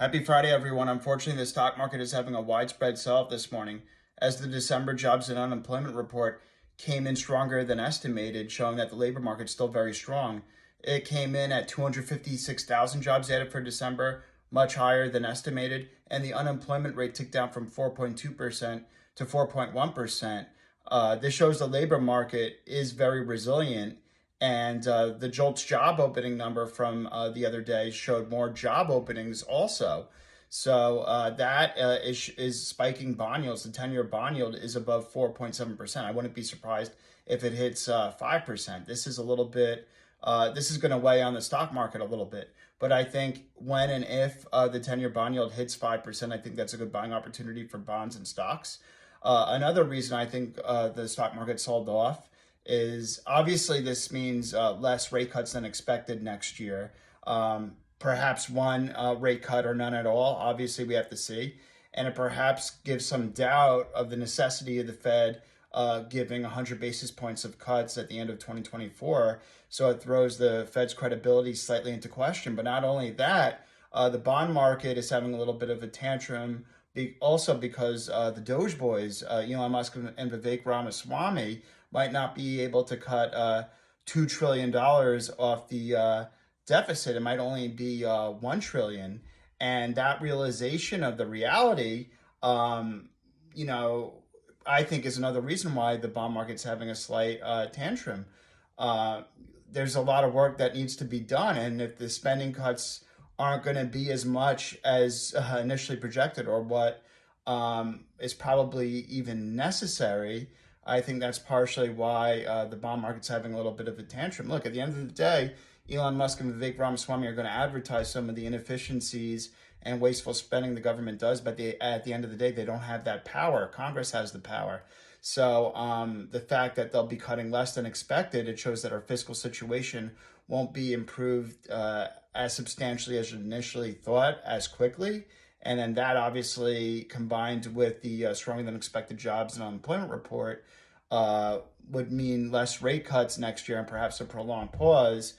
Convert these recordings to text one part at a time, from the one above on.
Happy Friday, everyone. Unfortunately, the stock market is having a widespread sell-off this morning as the December jobs and unemployment report came in stronger than estimated, showing that the labor market is still very strong. It came in at 256,000 jobs added for December, much higher than estimated, and the unemployment rate ticked down from 4.2% to 4.1%. This shows the labor market is very resilient. And the JOLTS job opening number from the other day showed more job openings also. So that is spiking bond yields. The 10-year bond yield is above 4.7%. I wouldn't be surprised if it hits 5%. This is a little bit, this is going to weigh on the stock market a little bit. But I think when and if the 10-year bond yield hits 5%, I think that's a good buying opportunity for bonds and stocks. Another reason I think the stock market sold off is obviously this means less rate cuts than expected next year. Perhaps one rate cut or none at all. Obviously, we have to see. And it perhaps gives some doubt of the necessity of the Fed giving 100 basis points of cuts at the end of 2024. So it throws the Fed's credibility slightly into question. But not only that, the bond market is having a little bit of a tantrum also because the Doge boys, Elon Musk and Vivek Ramaswamy, might not be able to cut $2 trillion off the deficit. It might only be $1 trillion. And that realization of the reality, I think is another reason why the bond market's having a slight tantrum. There's a lot of work that needs to be done. And if the spending cuts aren't going to be as much as initially projected or what is probably even necessary, I think that's partially why the bond market's having a little bit of a tantrum. Look, at the end of the day, Elon Musk and Vivek Ramaswamy are going to advertise some of the inefficiencies and wasteful spending the government does, but at the end of the day, they don't have that power. Congress has the power. So the fact that they'll be cutting less than expected, it shows that our fiscal situation won't be improved as substantially as initially thought as quickly. And then that obviously combined with the stronger than expected jobs and unemployment report would mean less rate cuts next year and perhaps a prolonged pause,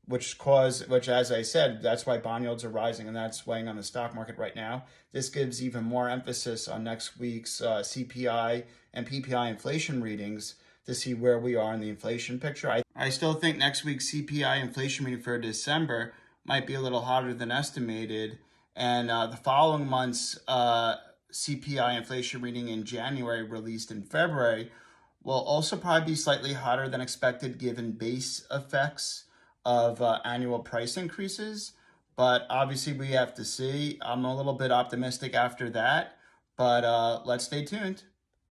which as I said, that's why bond yields are rising and that's weighing on the stock market right now. This gives even more emphasis on next week's CPI and PPI inflation readings to see where we are in the inflation picture. I still think next week's CPI inflation reading for December might be a little hotter than estimated. And the following month's CPI inflation reading in January, released in February, will also probably be slightly hotter than expected given base effects of annual price increases. But obviously we have to see. I'm a little bit optimistic after that, but let's stay tuned.